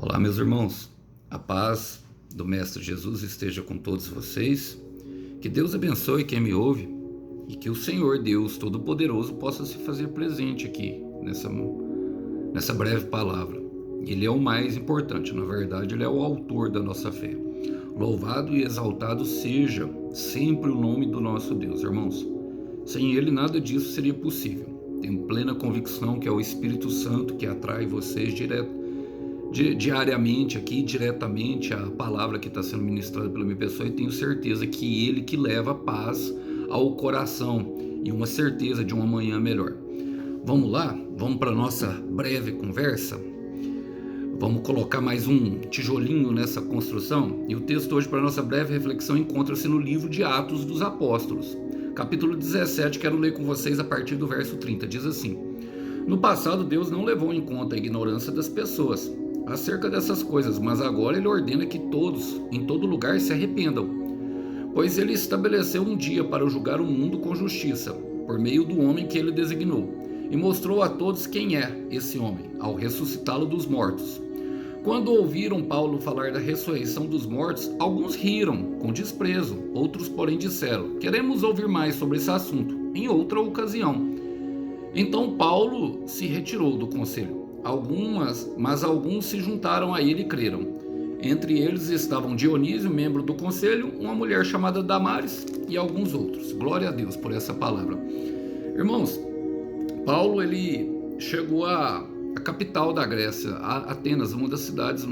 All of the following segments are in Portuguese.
Olá, meus irmãos, a paz do Mestre Jesus esteja com todos vocês, que Deus abençoe quem me ouve e que o Senhor Deus Todo-Poderoso possa se fazer presente aqui nessa breve palavra. Ele é o mais importante, na verdade, ele é o autor da nossa fé. Louvado e exaltado seja sempre o nome do nosso Deus, irmãos. Sem ele nada disso seria possível. Tenho plena convicção que é o Espírito Santo que atrai vocês diariamente aqui, diretamente a palavra que está sendo ministrada pela minha pessoa, e tenho certeza que ele que leva paz ao coração e uma certeza de um amanhã melhor. Vamos lá? Vamos para a nossa breve conversa? Vamos colocar mais um tijolinho nessa construção? E o texto hoje para a nossa breve reflexão encontra-se no livro de Atos dos Apóstolos, capítulo 17, quero ler com vocês a partir do verso 30, diz assim: No passado Deus não levou em conta a ignorância das pessoas acerca dessas coisas, mas agora ele ordena que todos, em todo lugar, se arrependam, pois ele estabeleceu um dia para julgar o mundo com justiça, por meio do homem que ele designou, e mostrou a todos quem é esse homem, ao ressuscitá-lo dos mortos. Quando ouviram Paulo falar da ressurreição dos mortos, alguns riram com desprezo, outros porém disseram: queremos ouvir mais sobre esse assunto em outra ocasião. Então Paulo se retirou do conselho. Mas alguns se juntaram a ele e creram. Entre eles estavam Dionísio, membro do conselho, uma mulher chamada Damares e alguns outros. Glória a Deus por essa palavra. Irmãos, Paulo ele chegou à capital da Grécia, a Atenas, uma das cidades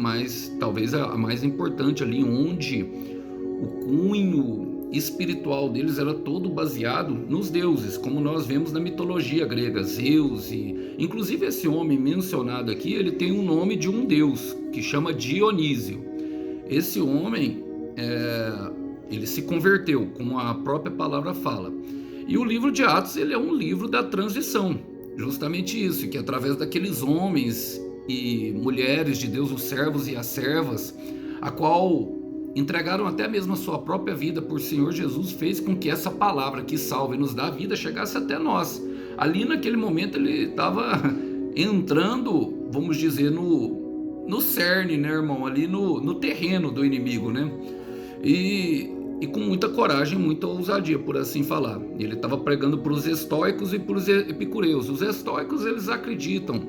talvez a mais importante ali, onde o cunho espiritual deles era todo baseado nos deuses, como nós vemos na mitologia grega, Zeus, e inclusive esse homem mencionado aqui, ele tem um nome de um deus que chama Dionísio. Esse homem ele se converteu, como a própria palavra fala, e o livro de Atos ele é um livro da transição, justamente isso, que através daqueles homens e mulheres de Deus, os servos e as servas, a qual entregaram até mesmo a sua própria vida por Senhor Jesus, fez com que essa palavra que salva e nos dá vida chegasse até nós. Ali naquele momento ele estava entrando, vamos dizer, no cerne, né, irmão? Ali no terreno do inimigo, né? E com muita coragem, muita ousadia, por assim falar. Ele estava pregando para os estoicos e para os epicureus. Os estoicos, eles acreditam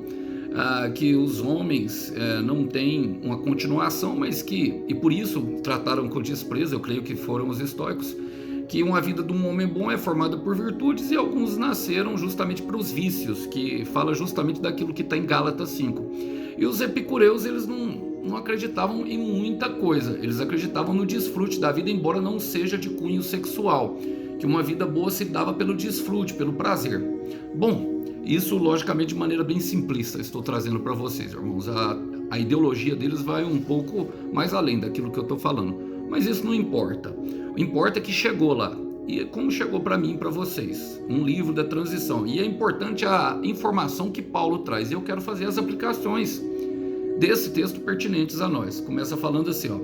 que os homens não têm uma continuação, mas e por isso trataram com desprezo, eu creio que foram os estoicos, que uma vida de um homem bom é formada por virtudes, e alguns nasceram justamente para os vícios, que fala justamente daquilo que está em Gálatas 5. E os epicureus, eles não acreditavam em muita coisa, eles acreditavam no desfrute da vida, embora não seja de cunho sexual, que uma vida boa se dava pelo desfrute, pelo prazer. Bom, isso logicamente de maneira bem simplista estou trazendo para vocês, irmãos. A ideologia deles vai um pouco mais além daquilo que eu estou falando, mas isso não importa. O importa é que chegou lá, e como chegou para mim e para vocês, um livro da transição, e é importante a informação que Paulo traz, e eu quero fazer as aplicações desse texto pertinentes a nós. Começa falando assim, ó: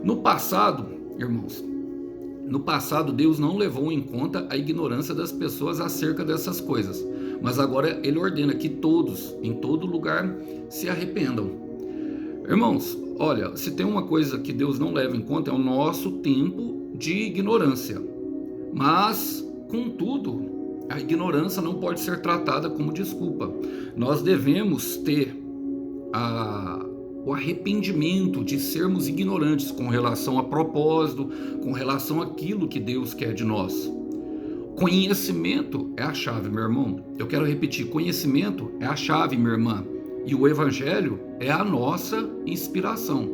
no passado, irmãos, no passado Deus não levou em conta a ignorância das pessoas acerca dessas coisas, mas agora ele ordena que todos, em todo lugar, se arrependam. Irmãos, olha, se tem uma coisa que Deus não leva em conta é o nosso tempo de ignorância. Mas, contudo, a ignorância não pode ser tratada como desculpa. Nós devemos ter o arrependimento de sermos ignorantes com relação a propósito, com relação àquilo que Deus quer de nós. Conhecimento é a chave, meu irmão. Eu quero repetir, conhecimento é a chave, minha irmã. E o Evangelho é a nossa inspiração,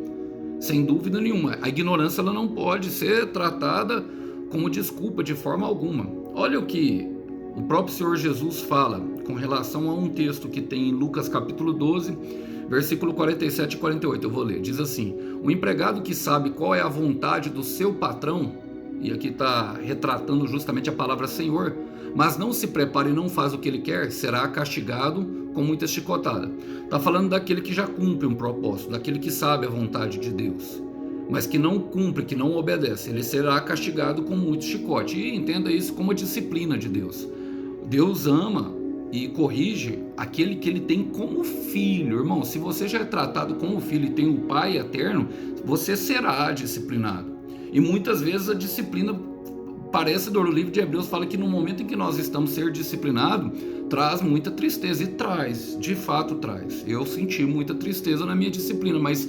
sem dúvida nenhuma. A ignorância ela não pode ser tratada como desculpa de forma alguma. Olha o que o próprio Senhor Jesus fala com relação a um texto que tem em Lucas capítulo 12, versículo 47 e 48, eu vou ler. Diz assim: o empregado que sabe qual é a vontade do seu patrão, e aqui está retratando justamente a palavra Senhor, mas não se prepara e não faz o que ele quer, será castigado com muita chicotada. Está falando daquele que já cumpre um propósito, daquele que sabe a vontade de Deus, mas que não cumpre, que não obedece, ele será castigado com muito chicote. E entenda isso como a disciplina de Deus. Deus ama e corrige aquele que ele tem como filho. Irmão, se você já é tratado como filho e tem o Pai eterno, você será disciplinado. E muitas vezes a disciplina parece dor. O livro de Hebreus fala que no momento em que nós estamos sendo disciplinados, traz muita tristeza, e traz, de fato traz. Eu senti muita tristeza na minha disciplina, mas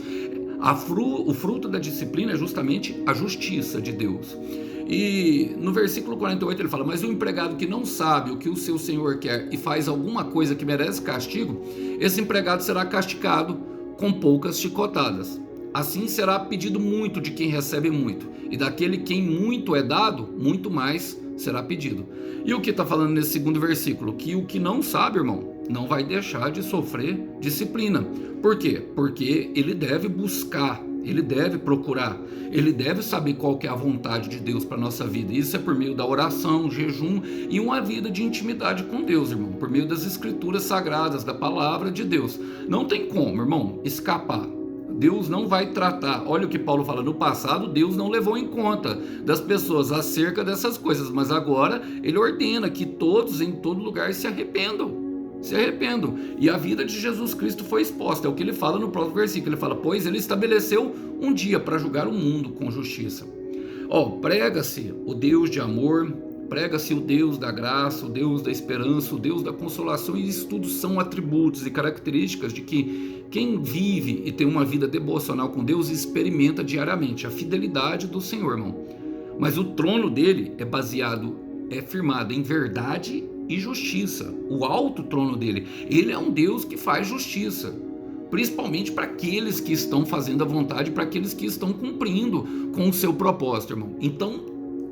o fruto da disciplina é justamente a justiça de Deus. E no versículo 48 ele fala: mas o empregado que não sabe o que o seu senhor quer e faz alguma coisa que merece castigo, esse empregado será castigado com poucas chicotadas. Assim será pedido muito de quem recebe muito, e daquele quem muito é dado, muito mais será pedido. E o que está falando nesse segundo versículo? Que o que não sabe, irmão, não vai deixar de sofrer disciplina. Por quê? Porque ele deve buscar, ele deve procurar, ele deve saber qual que é a vontade de Deus para a nossa vida. Isso é por meio da oração, jejum e uma vida de intimidade com Deus, irmão, por meio das escrituras sagradas, da palavra de Deus. Não tem como, irmão, escapar. Deus não vai tratar. Olha o que Paulo fala: no passado Deus não levou em conta das pessoas acerca dessas coisas, mas agora ele ordena que todos em todo lugar se arrependam. E a vida de Jesus Cristo foi exposta. É o que ele fala no próximo versículo. Ele fala: pois ele estabeleceu um dia para julgar o mundo com justiça. Prega-se o Deus de amor, prega-se o Deus da graça, o Deus da esperança, o Deus da consolação, e isso tudo são atributos e características de que quem vive e tem uma vida devocional com Deus experimenta diariamente a fidelidade do Senhor, irmão. Mas o trono dele é firmado em verdade e justiça. O alto trono dele, ele é um Deus que faz justiça, principalmente para aqueles que estão fazendo a vontade, para aqueles que estão cumprindo com o seu propósito, irmão. Então,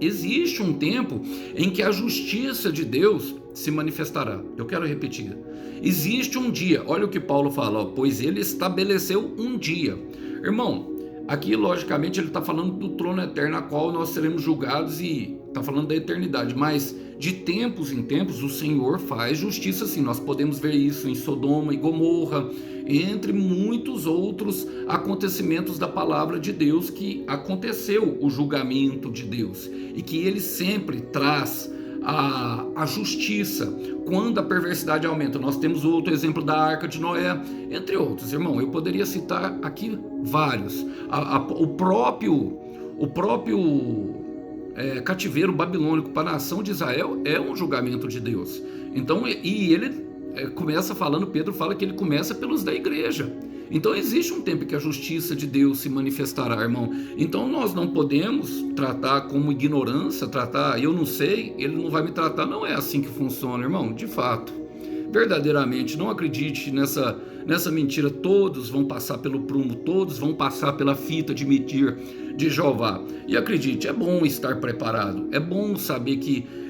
existe um tempo em que a justiça de Deus se manifestará. Eu quero repetir. Existe um dia, olha o que Paulo fala, pois ele estabeleceu um dia. Irmão, aqui logicamente ele está falando do trono eterno a qual nós seremos julgados, e está falando da eternidade, mas de tempos em tempos o Senhor faz justiça, sim. Nós podemos ver isso em Sodoma e Gomorra, entre muitos outros acontecimentos da palavra de Deus, que aconteceu o julgamento de Deus e que ele sempre traz a justiça quando a perversidade aumenta. Nós temos outro exemplo da Arca de Noé, entre outros, irmão. Eu poderia citar aqui vários. O próprio cativeiro babilônico para a nação de Israel é um julgamento de Deus. Então, e ele começa falando, Pedro fala que ele começa pelos da igreja. Então existe um tempo que a justiça de Deus se manifestará, irmão. Então nós não podemos tratar como ignorância, eu não sei, ele não vai me tratar. Não é assim que funciona, irmão, de fato. Verdadeiramente, não acredite nessa mentira. Todos vão passar pelo prumo, todos vão passar pela fita de medir de Jeová. E acredite, é bom estar preparado, é bom saber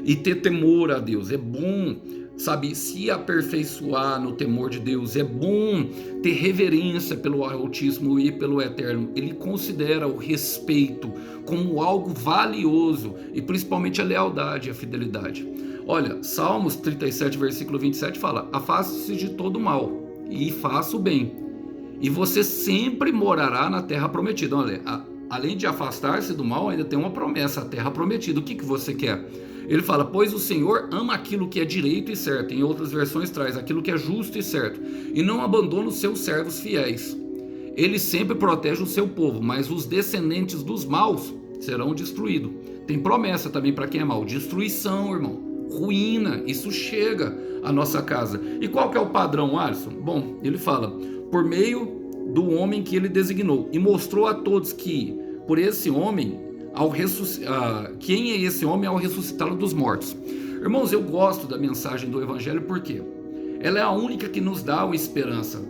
e ter temor a Deus, é bom, sabe, se aperfeiçoar no temor de Deus, é bom ter reverência pelo Altíssimo e pelo Eterno. Ele considera o respeito como algo valioso, e principalmente a lealdade e a fidelidade. Olha, Salmos 37, versículo 27 fala: afaste-se de todo mal e faça o bem, e você sempre morará na terra prometida. Olha, além de afastar-se do mal, ainda tem uma promessa, a terra prometida. O que você quer? Ele fala: pois o Senhor ama aquilo que é direito e certo. Em outras versões traz aquilo que é justo e certo, e não abandona os seus servos fiéis. Ele sempre protege o seu povo, mas os descendentes dos maus serão destruídos. Tem promessa também para quem é mau: destruição, irmão, ruína. Isso chega à nossa casa. E qual que é o padrão, Alisson? Bom, ele fala: por meio do homem que ele designou, e mostrou a todos que por esse homem quem é esse homem ao ressuscitá-lo dos mortos. Irmãos, eu gosto da mensagem do Evangelho porque ela é a única que nos dá uma esperança.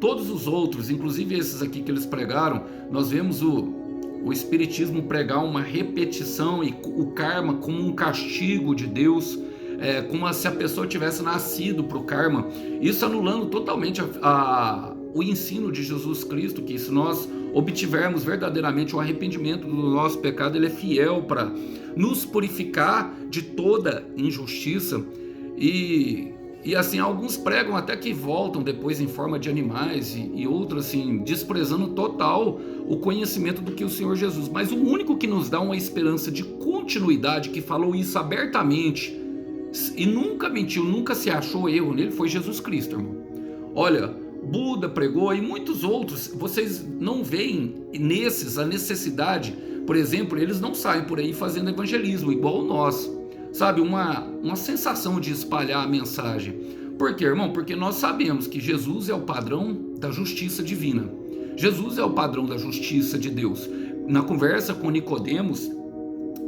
Todos os outros, inclusive esses aqui que eles pregaram, nós vemos o Espiritismo pregar uma repetição e o karma como um castigo de Deus, como se a pessoa tivesse nascido para o karma. Isso anulando totalmente o ensino de Jesus Cristo, que se nós obtivermos verdadeiramente o arrependimento do nosso pecado, ele é fiel para nos purificar de toda injustiça. E assim, alguns pregam até que voltam depois em forma de animais, e outros assim, desprezando total o conhecimento do que o Senhor Jesus. Mas o único que nos dá uma esperança de continuidade, que falou isso abertamente e nunca mentiu, nunca se achou erro nele, foi Jesus Cristo, irmão. Olha, Buda pregou e muitos outros, vocês não veem nesses a necessidade, por exemplo, eles não saem por aí fazendo evangelismo igual nós, sabe, uma sensação de espalhar a mensagem. Por quê, irmão? Porque nós sabemos que Jesus é o padrão da justiça divina. Jesus é o padrão da justiça de Deus. Na conversa com Nicodemos,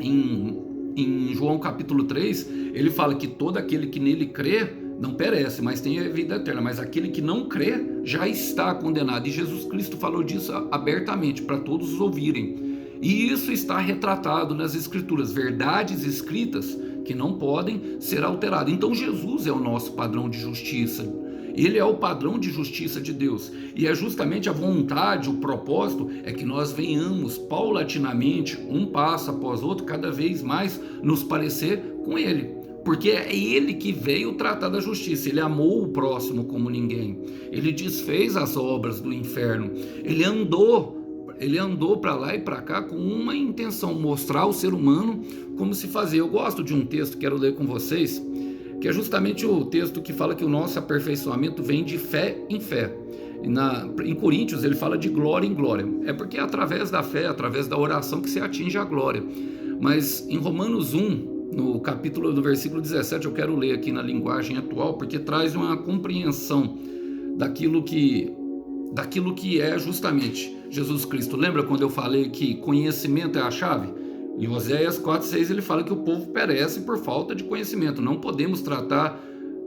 em João capítulo 3, ele fala que todo aquele que nele crê não perece, mas tem a vida eterna, mas aquele que não crê já está condenado, e Jesus Cristo falou disso abertamente para todos ouvirem, e isso está retratado nas Escrituras, verdades escritas que não podem ser alteradas. Então Jesus é o nosso padrão de justiça, ele é o padrão de justiça de Deus, e é justamente a vontade, o propósito é que nós venhamos paulatinamente, um passo após outro, cada vez mais nos parecer com ele, porque é ele que veio tratar da justiça. Ele amou o próximo como ninguém, ele desfez as obras do inferno, ele andou para lá e para cá com uma intenção, mostrar ao ser humano como se fazer. Eu gosto de um texto, quero ler com vocês, que é justamente o texto que fala que o nosso aperfeiçoamento vem de fé em fé. Em Coríntios ele fala de glória em glória, é porque é através da fé, através da oração que se atinge a glória. Mas em Romanos 1, no capítulo do versículo 17, eu quero ler aqui na linguagem atual, porque traz uma compreensão daquilo que é justamente Jesus Cristo. Lembra quando eu falei que conhecimento é a chave? Em Oséias 4,6 ele fala que o povo perece por falta de conhecimento. Não podemos tratar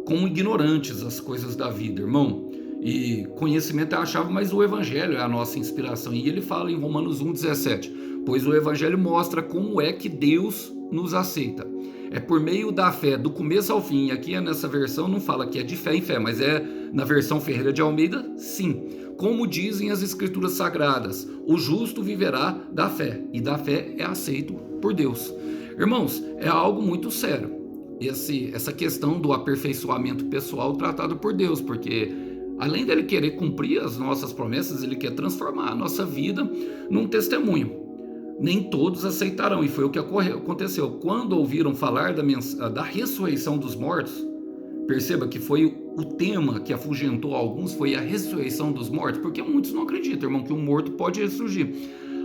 como ignorantes as coisas da vida, irmão. E conhecimento é a chave, mas o Evangelho é a nossa inspiração. E ele fala em Romanos 1,17, pois o Evangelho mostra como é que Deus nos aceita. É por meio da fé, do começo ao fim. E aqui nessa versão não fala que é de fé em fé, mas é na versão Ferreira de Almeida, sim. Como dizem as Escrituras Sagradas, o justo viverá da fé, e da fé é aceito por Deus. Irmãos, é algo muito sério essa questão do aperfeiçoamento pessoal tratado por Deus, porque além dele querer cumprir as nossas promessas, ele quer transformar a nossa vida num testemunho. Nem todos aceitarão, e foi o que aconteceu. Quando ouviram falar da ressurreição dos mortos, perceba que foi o tema que afugentou alguns, foi a ressurreição dos mortos, porque muitos não acreditam, irmão, que um morto pode ressurgir.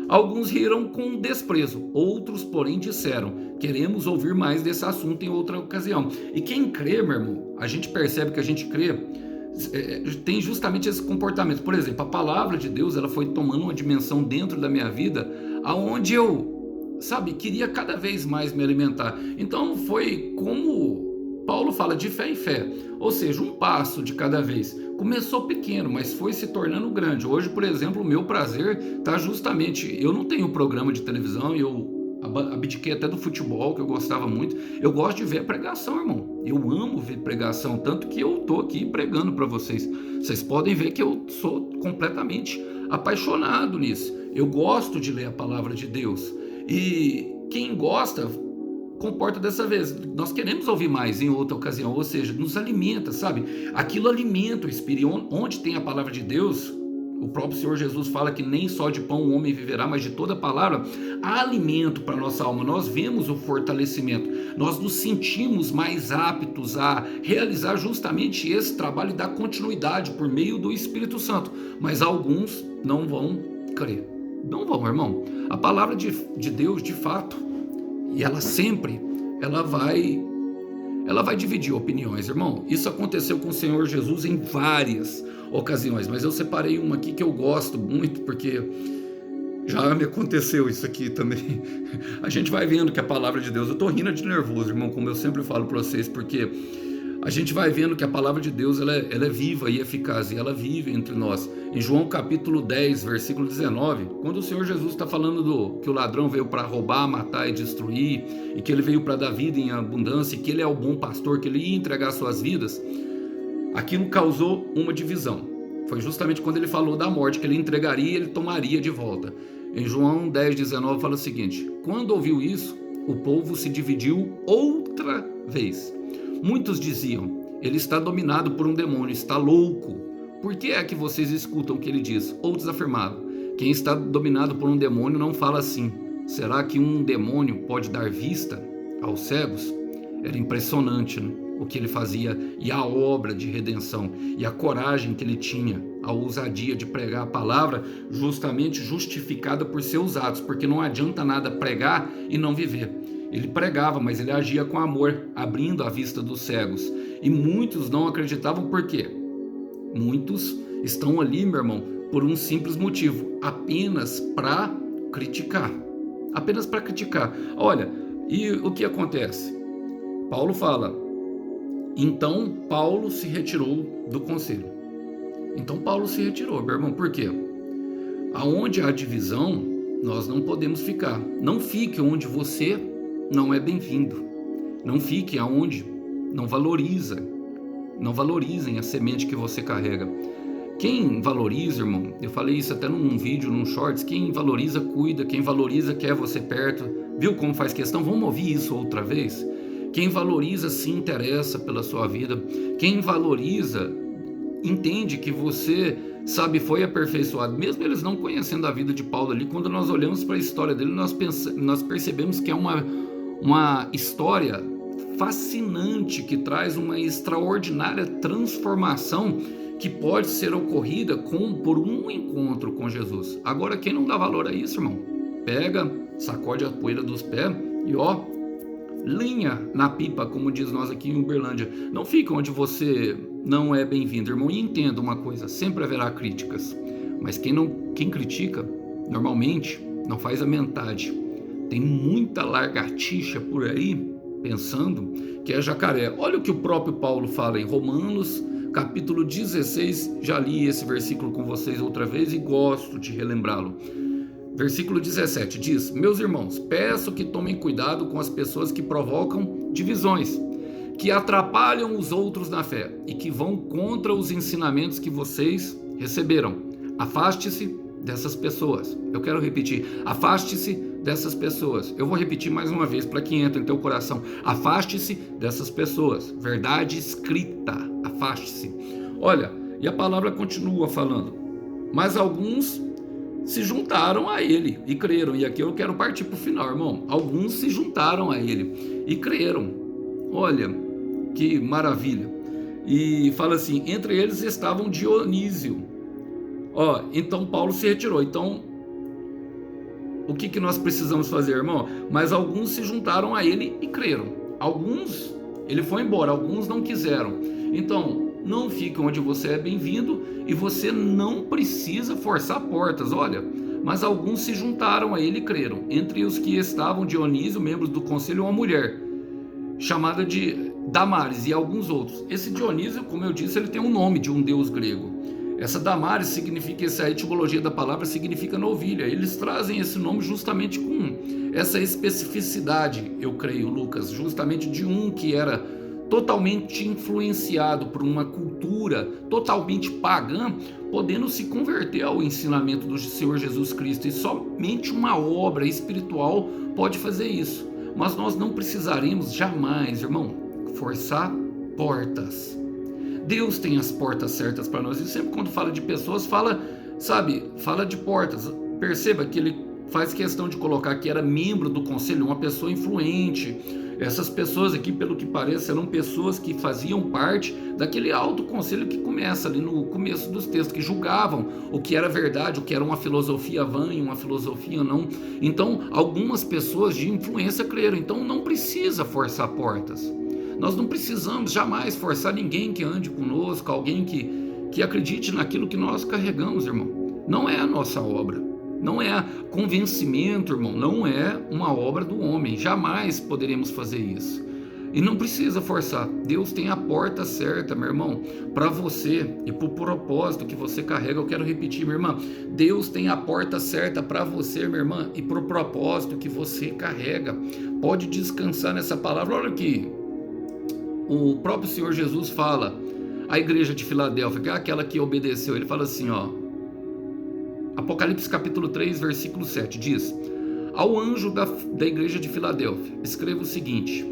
Alguns riram com desprezo, outros, porém, disseram: queremos ouvir mais desse assunto em outra ocasião. E quem crê, meu irmão, a gente percebe que a gente crê, tem justamente esse comportamento. Por exemplo, a palavra de Deus, ela foi tomando uma dimensão dentro da minha vida, aonde eu, queria cada vez mais me alimentar. Então foi como Paulo fala, de fé em fé, ou seja, um passo de cada vez. Começou pequeno, mas foi se tornando grande. Hoje, por exemplo, o meu prazer está justamente, eu não tenho programa de televisão, eu abdiquei até do futebol, que eu gostava muito. Eu gosto de ver a pregação, irmão. Eu amo ver pregação, tanto que eu tô aqui pregando para vocês. Vocês podem ver que eu sou completamente apaixonado nisso. Eu gosto de ler a palavra de Deus. E quem gosta comporta dessa vez. Nós queremos ouvir mais em outra ocasião, ou seja, nos alimenta, sabe? Aquilo alimenta o espírito. Onde tem a palavra de Deus, o próprio Senhor Jesus fala que nem só de pão o homem viverá, mas de toda palavra. Há alimento para a nossa alma. Nós vemos o fortalecimento. Nós nos sentimos mais aptos a realizar justamente esse trabalho e dar continuidade por meio do Espírito Santo. Mas alguns não vão crer. Não vão, irmão. A palavra de Deus, de fato, e ela vai dividir opiniões, irmão. Isso aconteceu com o Senhor Jesus em várias ocasiões, mas eu separei uma aqui que eu gosto muito, porque já me aconteceu isso aqui também. A gente vai vendo que a palavra de Deus, eu tô rindo de nervoso, irmão, como eu sempre falo para vocês, porque a gente vai vendo que a palavra de Deus ela é viva e eficaz, e ela vive entre nós. Em João capítulo 10, versículo 19, quando o Senhor Jesus está falando que o ladrão veio para roubar, matar e destruir, e que ele veio para dar vida em abundância, e que ele é o bom pastor, que ele ia entregar suas vidas, aquilo causou uma divisão. Foi justamente quando ele falou da morte, que ele entregaria e ele tomaria de volta. Em João 10, 19 fala o seguinte: quando ouviu isso, o povo se dividiu outra vez. Muitos diziam: ele está dominado por um demônio, está louco. Por que é que vocês escutam o que ele diz? Outros afirmavam: quem está dominado por um demônio não fala assim. Será que um demônio pode dar vista aos cegos? Era impressionante, né? O que ele fazia e a obra de redenção e a coragem que ele tinha, a ousadia de pregar a palavra, justamente justificada por seus atos, porque não adianta nada pregar e não viver. Ele pregava, mas ele agia com amor, abrindo a vista dos cegos. E muitos não acreditavam. Por quê? Muitos estão ali, meu irmão, por um simples motivo, apenas para criticar. Apenas para criticar. Olha, e o que acontece? Paulo fala: então Paulo se retirou do conselho. Então Paulo se retirou, meu irmão. Por quê? Aonde há divisão, nós não podemos ficar. Não fique onde você não é bem-vindo. Não fique aonde não valoriza. Não valorizem a semente que você carrega. Quem valoriza, irmão, eu falei isso até num vídeo, num shorts, quem valoriza, cuida, quem valoriza, quer você perto. Viu como faz questão? Vamos ouvir isso outra vez? Quem valoriza se interessa pela sua vida. Quem valoriza entende que você, sabe, foi aperfeiçoado. Mesmo eles não conhecendo a vida de Paulo ali, quando nós olhamos para a história dele, nós percebemos que é uma história fascinante, que traz uma extraordinária transformação que pode ser ocorrida por um encontro com Jesus. Agora, quem não dá valor a isso, irmão, pega, sacode a poeira dos pés e linha na pipa, como diz nós aqui em Uberlândia. Não fica onde você não é bem-vindo, irmão. E entenda uma coisa, sempre haverá críticas, mas quem critica, normalmente, não faz a metade. Tem muita lagartixa por aí, pensando que é jacaré. Olha o que o próprio Paulo fala em Romanos, capítulo 16, já li esse versículo com vocês outra vez e gosto de relembrá-lo. Versículo 17 diz: meus irmãos, peço que tomem cuidado com as pessoas que provocam divisões, que atrapalham os outros na fé e que vão contra os ensinamentos que vocês receberam. Afaste-se dessas pessoas. Eu quero repetir: afaste-se dessas pessoas. Eu vou repetir mais uma vez para que entre em teu coração. Afaste-se dessas pessoas. Verdade escrita. Afaste-se. Olha, e a palavra continua falando: mas alguns se juntaram a ele e creram. E aqui eu quero partir para o final, irmão. Alguns se juntaram a ele e creram. Olha, que maravilha. E fala assim: entre eles estavam Dionísio. Então Paulo se retirou. Então, o que nós precisamos fazer, irmão? Mas alguns se juntaram a ele e creram. Alguns, ele foi embora, alguns não quiseram. Então, não fique onde você é bem-vindo e você não precisa forçar portas. Olha, mas alguns se juntaram a ele e creram. Entre os que estavam Dionísio, membros do conselho, uma mulher chamada de Damares e alguns outros. Esse Dionísio, como eu disse, ele tem um nome de um deus grego. Essa Damares significa, essa etimologia da palavra significa novilha. Eles trazem esse nome justamente com essa especificidade, eu creio, Lucas, justamente de um que era totalmente influenciado por uma cultura totalmente pagã, podendo se converter ao ensinamento do Senhor Jesus Cristo. E somente uma obra espiritual pode fazer isso. Mas nós não precisaremos jamais, irmão, forçar portas. Deus tem as portas certas para nós. E sempre quando fala de pessoas, fala de portas. Perceba que ele faz questão de colocar que era membro do conselho, uma pessoa influente. Essas pessoas aqui, pelo que parece, eram pessoas que faziam parte daquele alto conselho que começa ali no começo dos textos, que julgavam o que era verdade, o que era uma filosofia vã e uma filosofia não. Então, algumas pessoas de influência creram. Então, não precisa forçar portas. Nós não precisamos jamais forçar ninguém que ande conosco, alguém que acredite naquilo que nós carregamos, irmão. Não é a nossa obra. Não é convencimento, irmão. Não é uma obra do homem. Jamais poderemos fazer isso. E não precisa forçar. Deus tem a porta certa, meu irmão, para você e para o propósito que você carrega. Eu quero repetir, minha irmã. Deus tem a porta certa para você, minha irmã, e para o propósito que você carrega. Pode descansar nessa palavra. Olha aqui. O próprio Senhor Jesus fala à igreja de Filadélfia, que é aquela que obedeceu. Ele fala assim, Apocalipse capítulo 3, versículo 7, diz: ao anjo da igreja de Filadélfia, escreva o seguinte: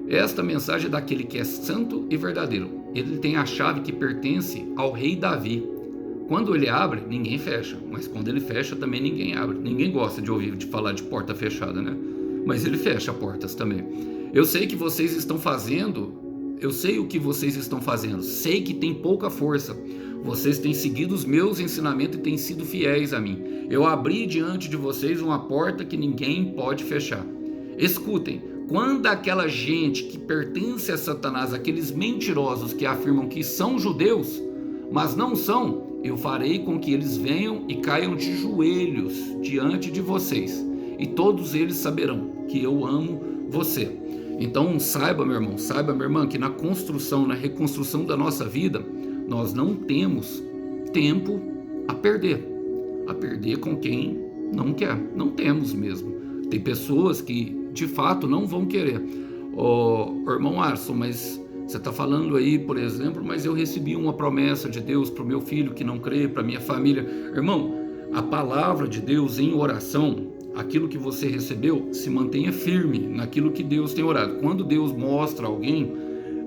esta mensagem é daquele que é santo e verdadeiro. Ele tem a chave que pertence ao rei Davi. Quando ele abre, ninguém fecha, mas quando ele fecha, também ninguém abre. Ninguém gosta de ouvir falar de porta fechada, né? Mas ele fecha portas também. Eu sei que vocês estão fazendo, eu sei o que vocês estão fazendo, sei que tem pouca força. Vocês têm seguido os meus ensinamentos e têm sido fiéis a mim. Eu abri diante de vocês uma porta que ninguém pode fechar. Escutem, quando aquela gente que pertence a Satanás, aqueles mentirosos que afirmam que são judeus, mas não são, eu farei com que eles venham e caiam de joelhos diante de vocês, e todos eles saberão que eu amo você. Então saiba, meu irmão, saiba, minha irmã, que na construção, na reconstrução da nossa vida, nós não temos tempo a perder com quem não quer, não temos mesmo. Tem pessoas que de fato não vão querer. Irmão Arson, mas você está falando aí, por exemplo, mas eu recebi uma promessa de Deus para o meu filho que não crê, para a minha família. Irmão, a palavra de Deus em oração, aquilo que você recebeu, se mantenha firme naquilo que Deus tem orado. Quando Deus mostra alguém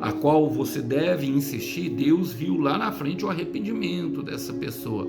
a qual você deve insistir, Deus viu lá na frente o arrependimento dessa pessoa.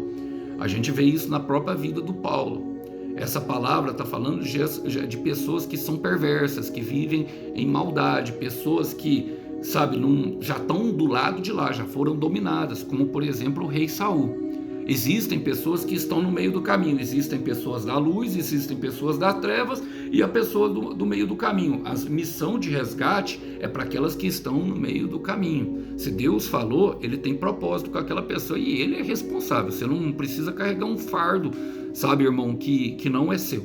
A gente vê isso na própria vida do Paulo. Essa palavra está falando de pessoas que são perversas, que vivem em maldade, pessoas que, sabe, já estão do lado de lá, já foram dominadas, como por exemplo o rei Saul. Existem pessoas que estão no meio do caminho, existem pessoas da luz, existem pessoas das trevas e a pessoa do meio do caminho. A missão de resgate é para aquelas que estão no meio do caminho. Se Deus falou, ele tem propósito com aquela pessoa e ele é responsável. Você não precisa carregar um fardo, sabe, irmão, que não é seu.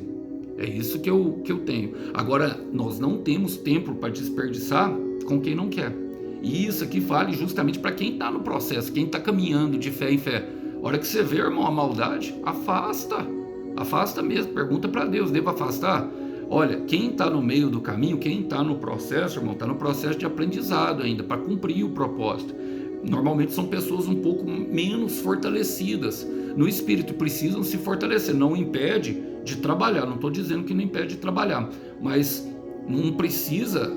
É isso que eu tenho. Agora, nós não temos tempo para desperdiçar com quem não quer. E isso aqui vale justamente para quem está no processo, quem está caminhando de fé em fé. A hora que você vê, irmão, a maldade, afasta mesmo, pergunta para Deus, devo afastar? Olha, quem está no meio do caminho, quem está no processo, irmão, está no processo de aprendizado ainda, para cumprir o propósito. Normalmente são pessoas um pouco menos fortalecidas no espírito, precisam se fortalecer, não impede de trabalhar, não estou dizendo que não impede de trabalhar, mas não precisa,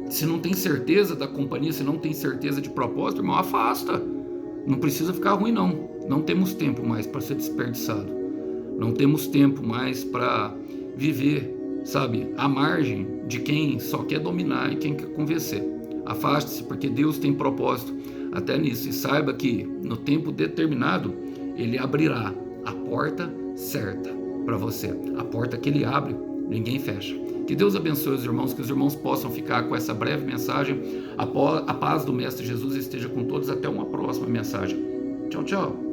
se não tem certeza da companhia, se não tem certeza de propósito, irmão, afasta. Não precisa ficar ruim, não. Não temos tempo mais para ser desperdiçado. Não temos tempo mais para viver, sabe, à margem de quem só quer dominar e quem quer convencer. Afaste-se, porque Deus tem propósito até nisso. E saiba que no tempo determinado, Ele abrirá a porta certa para você. A porta que Ele abre, ninguém fecha. Que Deus abençoe os irmãos, que os irmãos possam ficar com essa breve mensagem. A paz do Mestre Jesus esteja com todos. Até uma próxima mensagem. Tchau, tchau.